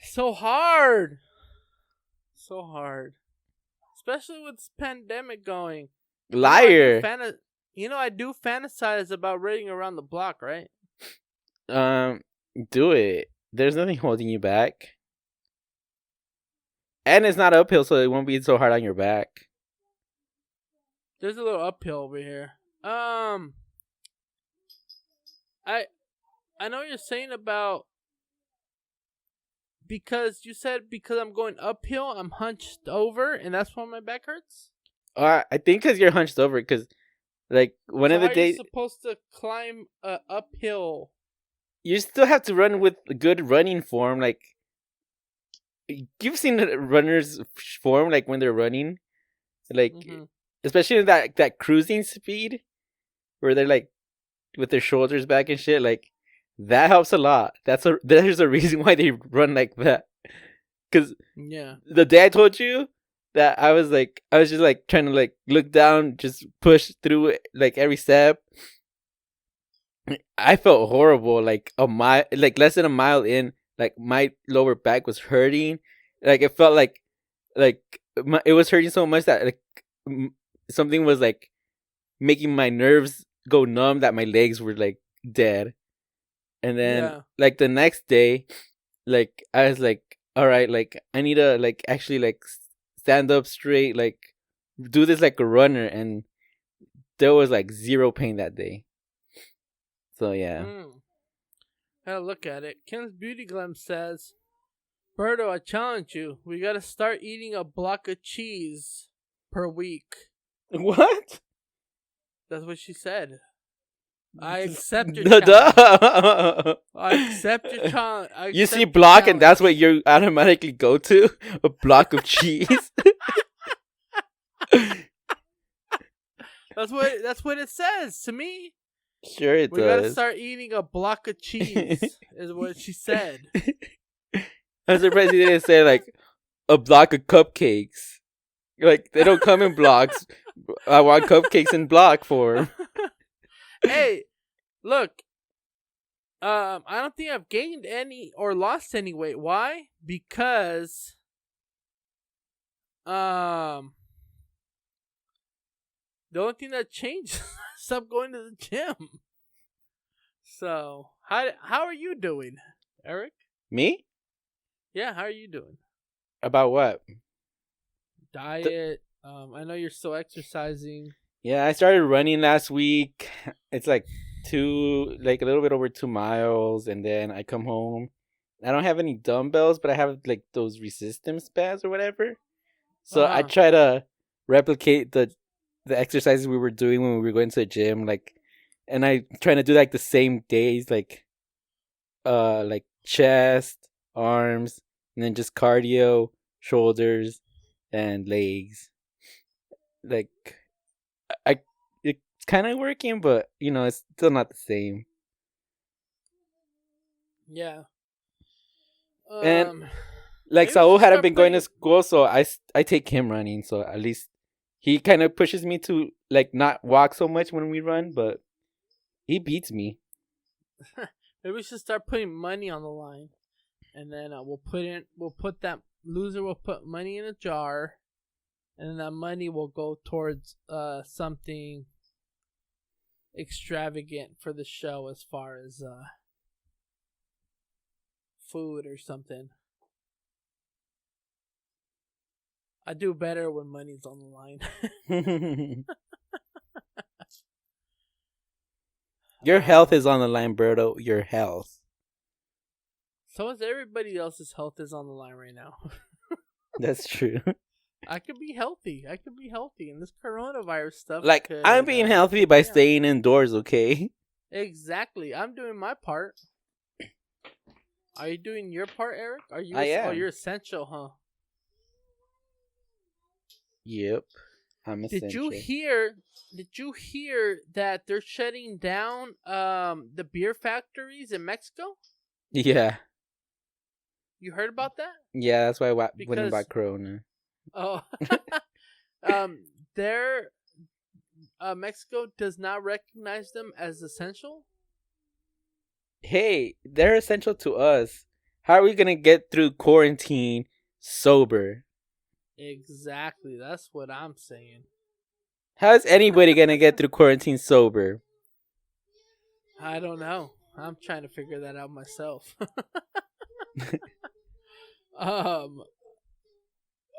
[SPEAKER 1] So hard. Especially with this pandemic going.
[SPEAKER 2] Liar.
[SPEAKER 1] I do fantasize about running around the block, right?
[SPEAKER 2] Do it. There's nothing holding you back. And it's not uphill, so it won't be so hard on your back.
[SPEAKER 1] There's a little uphill over here. I know what you're saying about, because you said because I'm going uphill, I'm hunched over, and that's why my back hurts?
[SPEAKER 2] I think because you're hunched over, because one of the days
[SPEAKER 1] you're supposed to climb uphill.
[SPEAKER 2] You still have to run with good running form. You've seen runners form when they're running, especially in that cruising speed, where they're with their shoulders back and shit. That helps a lot. There's a reason why they run like that. Because the day I told you that I was just trying to look down, just push through every step. I felt horrible. A mile, less than a mile in, my lower back was hurting. It felt it was hurting so much that something was making my nerves go numb, that my legs were dead. And then the next day, I was all right, I need to actually stand up straight, do this like a runner, and there was zero pain that day. So yeah.
[SPEAKER 1] Gotta look at it. Kim's Beauty Glam says, Berto, I challenge you. We gotta start eating a block of cheese per week.
[SPEAKER 2] What?
[SPEAKER 1] That's what she said. I accept your challenge. I accept your challenge.
[SPEAKER 2] You see block and that's what you automatically go to? A block of cheese?
[SPEAKER 1] That's what it says to me.
[SPEAKER 2] Sure it does.
[SPEAKER 1] We gotta start eating a block of cheese, is what she said.
[SPEAKER 2] I'm surprised you didn't say a block of cupcakes. They don't come in blocks. I want cupcakes in block form.
[SPEAKER 1] Hey, look. I don't think I've gained any or lost any weight. Why? Because the only thing that changed is stop going to the gym. So how are you doing, Eric?
[SPEAKER 2] Me?
[SPEAKER 1] Yeah, how are you doing?
[SPEAKER 2] About what?
[SPEAKER 1] Diet. I know you're still exercising.
[SPEAKER 2] Yeah, I started running last week. It's a little bit over 2 miles, and then I come home. I don't have any dumbbells, but I have those resistance bands or whatever. So I try to replicate the the exercises we were doing when we were going to the gym, like, and I trying to do like the same days, like chest, arms, and then just cardio, shoulders, and legs. Like, I it's kind of working, but it's still not the same.
[SPEAKER 1] Yeah.
[SPEAKER 2] And like Saul hadn't been going to school, so I take him running, so at least he kind of pushes me to like not walk so much when we run, but he beats me.
[SPEAKER 1] Maybe we should start putting money on the line, and then we'll put that loser will put money in a jar, and then that money will go towards something extravagant for the show, as far as food or something. I do better when money's on the line.
[SPEAKER 2] Your health is on the line, Berto. Your health.
[SPEAKER 1] So is everybody else's health is on the line right now.
[SPEAKER 2] That's true.
[SPEAKER 1] I could be healthy. And this coronavirus stuff.
[SPEAKER 2] Like, I'm being healthy by staying indoors, okay?
[SPEAKER 1] Exactly. I'm doing my part. Are you doing your part, Eric?
[SPEAKER 2] I am.
[SPEAKER 1] Oh, you're essential, huh?
[SPEAKER 2] Yep. I'm essential.
[SPEAKER 1] Did you hear that they're shutting down the beer factories in Mexico?
[SPEAKER 2] Yeah.
[SPEAKER 1] You heard about that?
[SPEAKER 2] Yeah, that's why I went and bought Corona.
[SPEAKER 1] Oh. Mexico does not recognize them as essential?
[SPEAKER 2] Hey, they're essential to us. How are we going to get through quarantine sober?
[SPEAKER 1] Exactly. That's what I'm saying.
[SPEAKER 2] How is anybody going to get through quarantine sober?
[SPEAKER 1] I don't know. I'm trying to figure that out myself.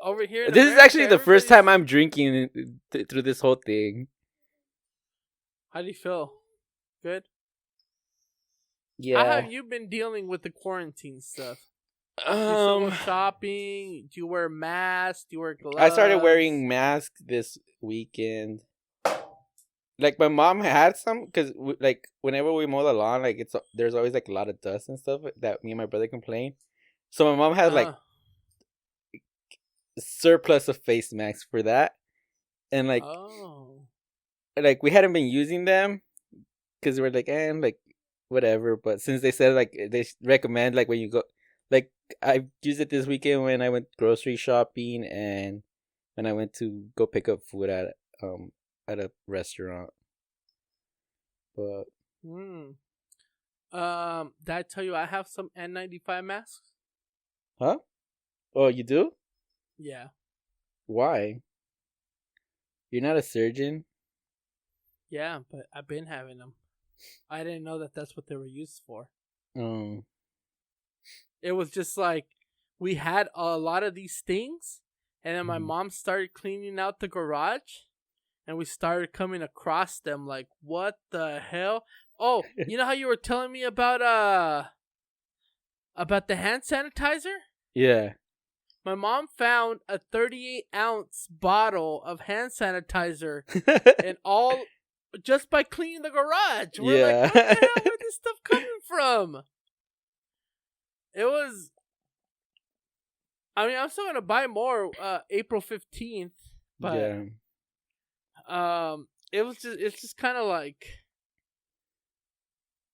[SPEAKER 1] Over here in
[SPEAKER 2] this
[SPEAKER 1] America,
[SPEAKER 2] is actually the first time I'm drinking through this whole thing.
[SPEAKER 1] How do you feel? Good?
[SPEAKER 2] Yeah.
[SPEAKER 1] How have you been dealing with the quarantine stuff? Do you still go shopping? Do you wear masks? Do you wear gloves?
[SPEAKER 2] I started wearing masks this weekend. Like, my mom had some, because like whenever we mow the lawn, like there's always like a lot of dust and stuff that me and my brother complain. So my mom had like surplus of face masks for that, and like we hadn't been using them because we're like, like whatever. But since they said like they recommend like when you go, like I used it this weekend when I went grocery shopping and when I went to go pick up food at a restaurant. But
[SPEAKER 1] did I tell you I have some N95 masks?
[SPEAKER 2] Huh? Oh, you do?
[SPEAKER 1] Yeah.
[SPEAKER 2] Why? You're not a surgeon?
[SPEAKER 1] Yeah, but I've been having them. I didn't know that that's what they were used for.
[SPEAKER 2] Oh.
[SPEAKER 1] It was just like we had a lot of these things, and then my mom started cleaning out the garage, and we started coming across them like, what the hell? Oh, you know how you were telling me about the hand sanitizer?
[SPEAKER 2] Yeah.
[SPEAKER 1] My mom found a 38-ounce bottle of hand sanitizer and all just by cleaning the garage. We're like, what the hell? Where's this stuff coming from? It was... I mean, I'm still going to buy more April 15th, but...
[SPEAKER 2] Yeah.
[SPEAKER 1] It's just kind of like...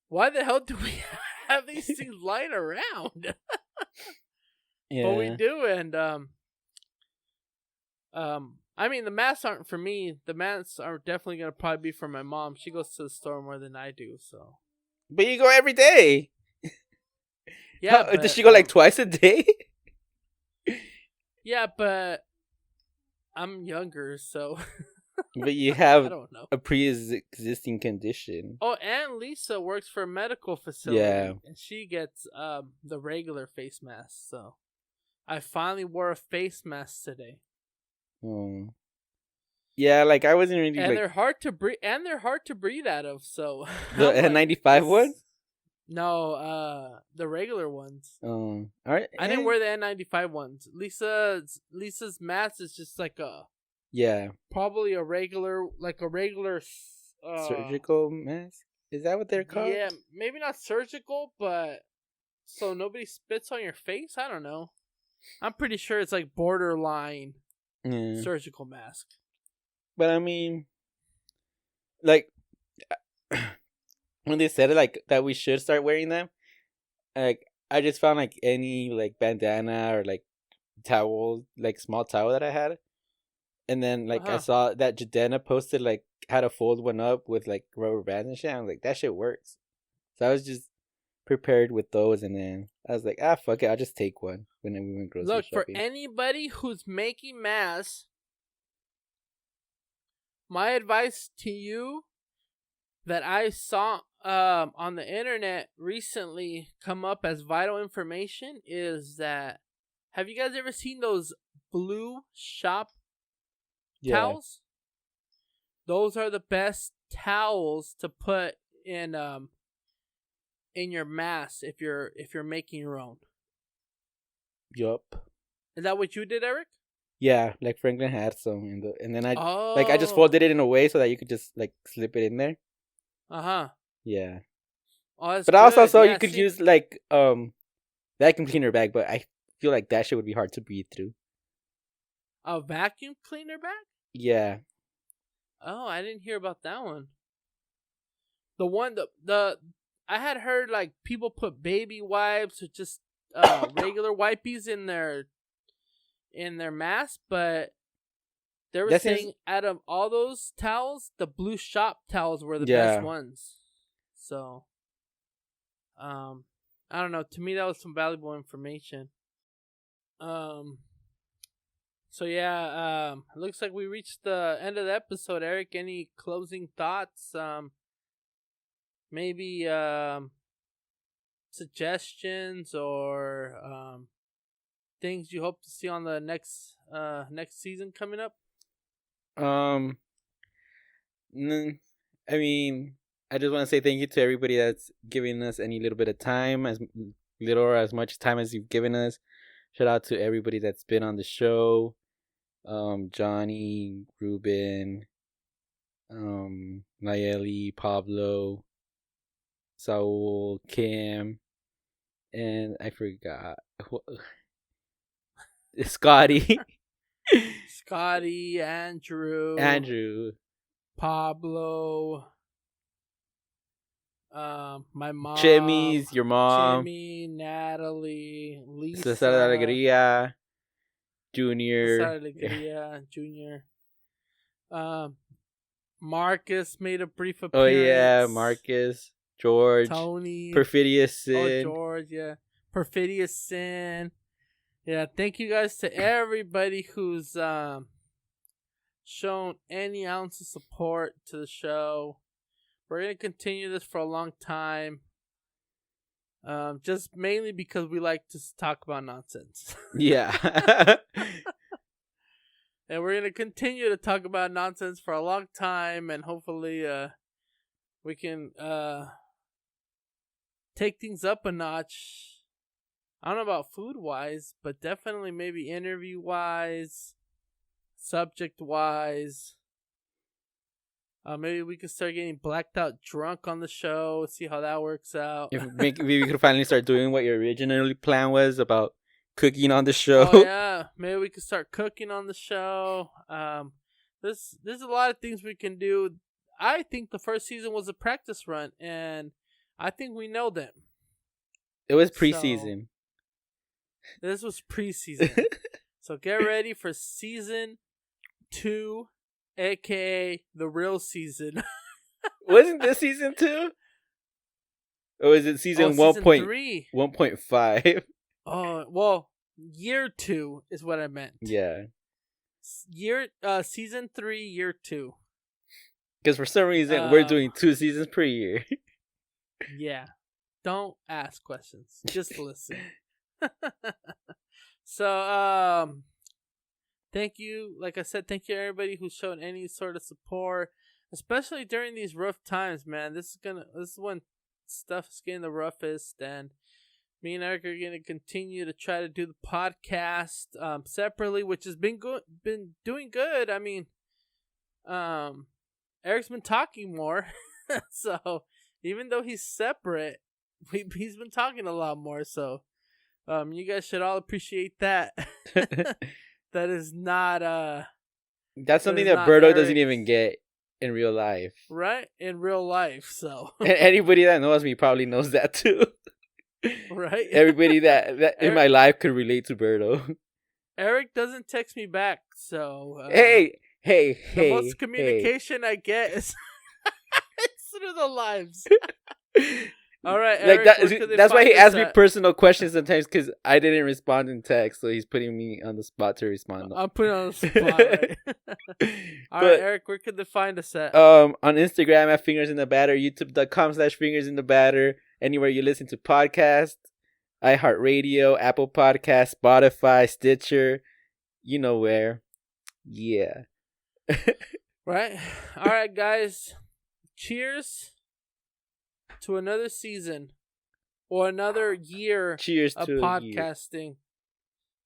[SPEAKER 1] Why the hell do we have these things lying around?
[SPEAKER 2] Yeah.
[SPEAKER 1] But we do, and I mean, the masks aren't for me. The masks are definitely gonna probably be for my mom. She goes to the store more than I do, so.
[SPEAKER 2] But you go every day.
[SPEAKER 1] Yeah.
[SPEAKER 2] Does she go like twice a day?
[SPEAKER 1] Yeah, but I'm younger, so.
[SPEAKER 2] But you have
[SPEAKER 1] I don't know.
[SPEAKER 2] a pre-existing condition.
[SPEAKER 1] Oh, and Lisa works for a medical facility.
[SPEAKER 2] Yeah.
[SPEAKER 1] And she gets the regular face mask, so. I finally wore a face mask today.
[SPEAKER 2] Oh. Yeah, like I wasn't really.
[SPEAKER 1] And they're hard to breathe. And they're hard to breathe out of. So
[SPEAKER 2] the N95 one?
[SPEAKER 1] No, the regular ones.
[SPEAKER 2] Oh, all right.
[SPEAKER 1] I didn't wear the N95 ones. Lisa's mask is just like
[SPEAKER 2] Yeah.
[SPEAKER 1] Probably a regular
[SPEAKER 2] Surgical mask? Is that what they're called?
[SPEAKER 1] Yeah, maybe not surgical, but so nobody spits on your face? I don't know. I'm pretty sure it's like borderline surgical mask.
[SPEAKER 2] But I mean, like, when they said it, like, that we should start wearing them, like, I just found, like, any, like, bandana or, like, towel, like, small towel that I had. And then, like, I saw that Jadena posted, like, how to fold one up with, like, rubber bands and shit. I was like, that shit works. So I was just prepared with those, and then I was like, fuck it, I'll just take one when we went grocery shopping.
[SPEAKER 1] Look, for anybody who's making masks, my advice to you that I saw on the internet recently come up as vital information is that, have you guys ever seen those blue shop towels? Those are the best towels to put in your mask if you're making your own.
[SPEAKER 2] Yup.
[SPEAKER 1] Is that what you did, Eric?
[SPEAKER 2] Yeah, like Franklin had some, and then I just folded it in a way so that you could just like slip it in there. Yeah.
[SPEAKER 1] Oh, that's
[SPEAKER 2] but I also saw you could use like vacuum cleaner bag, but I feel like that shit would be hard to breathe through.
[SPEAKER 1] A vacuum cleaner bag?
[SPEAKER 2] Yeah.
[SPEAKER 1] Oh, I didn't hear about that one. The one the I had heard like people put baby wipes or just regular wipies in their mask, but they were saying out of all those towels, the blue shop towels were the best ones. So, I don't know. To me, that was some valuable information. So yeah, it looks like we reached the end of the episode. Eric, any closing thoughts? Maybe suggestions or things you hope to see on the next season coming up?
[SPEAKER 2] I mean, I just want to say thank you to everybody that's giving us any little bit of time, as little or as much time as you've given us. Shout out to everybody that's been on the show. Johnny, Ruben, Nayeli, Pablo, Saul, Kim, and I forgot Scotty.
[SPEAKER 1] Scotty, Andrew, Pablo, my mom,
[SPEAKER 2] Chimmy's, your mom,
[SPEAKER 1] Chimmy, Natalie, Lisa,
[SPEAKER 2] Cesar Alegría, Junior,
[SPEAKER 1] Junior. Marcus made a brief appearance.
[SPEAKER 2] Oh yeah, Marcus, George,
[SPEAKER 1] Tony,
[SPEAKER 2] Perfidious Sin.
[SPEAKER 1] Oh, George, yeah, Perfidious Sin. Yeah, thank you guys to everybody who's shown any ounce of support to the show. We're gonna continue this for a long time. Just mainly because we like to talk about nonsense.
[SPEAKER 2] Yeah.
[SPEAKER 1] And we're gonna continue to talk about nonsense for a long time, and hopefully, we can take things up a notch. I don't know about food wise, but definitely maybe interview wise, subject wise. Maybe we could start getting blacked out drunk on the show. See how that works out.
[SPEAKER 2] Maybe we could finally start doing what your originally plan was about cooking on the show.
[SPEAKER 1] Oh yeah, maybe we could start cooking on the show. There's a lot of things we can do. I think the first season was a practice run, and I think we know them.
[SPEAKER 2] It was preseason.
[SPEAKER 1] This was preseason. So get ready for season 2, aka the real season.
[SPEAKER 2] Wasn't this season 2? Or was it season 1.5?
[SPEAKER 1] Oh, well, year 2 is what I meant.
[SPEAKER 2] Yeah.
[SPEAKER 1] Season 3, year 2.
[SPEAKER 2] Because for some reason, we're doing 2 seasons per year.
[SPEAKER 1] Yeah. Don't ask questions. Just listen. So, thank you. Like I said, thank you to everybody who's shown any sort of support, especially during these rough times, man. This is when stuff is getting the roughest, and Me and Eric are going to continue to try to do the podcast separately, which has been doing good. I mean, Eric's been talking more, so even though he's separate, he's been talking a lot more. So, you guys should all appreciate that. That is not
[SPEAKER 2] That's something that Berto doesn't even get in real life.
[SPEAKER 1] Right? In real life, so.
[SPEAKER 2] And anybody that knows me probably knows that too.
[SPEAKER 1] Right?
[SPEAKER 2] Everybody that Eric, in my life could relate to Berto.
[SPEAKER 1] Eric doesn't text me back, so.
[SPEAKER 2] Hey.
[SPEAKER 1] The most communication I get is through the lives. All right, Eric,
[SPEAKER 2] like that's why he asks me personal questions sometimes, because I didn't respond in text, so he's putting me on the spot to respond.
[SPEAKER 1] I'm putting on the spot. Right? All right, Eric, where could they find us at?
[SPEAKER 2] On Instagram at Fingers in the Batter, YouTube.com/Fingers in the Batter, anywhere you listen to podcasts, iHeartRadio, Apple Podcasts, Spotify, Stitcher, you know where. Yeah.
[SPEAKER 1] Right. All right, guys. Cheers to another season or another year of podcasting.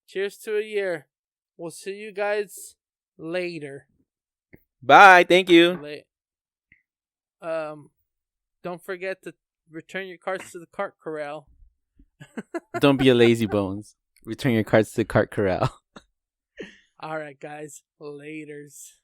[SPEAKER 1] Cheers to a year. We'll see you guys later.
[SPEAKER 2] Bye. Thank you.
[SPEAKER 1] Don't forget to return your cards to the cart corral.
[SPEAKER 2] Don't be a lazy bones. Return your cards to the cart corral.
[SPEAKER 1] All right, guys. Laters.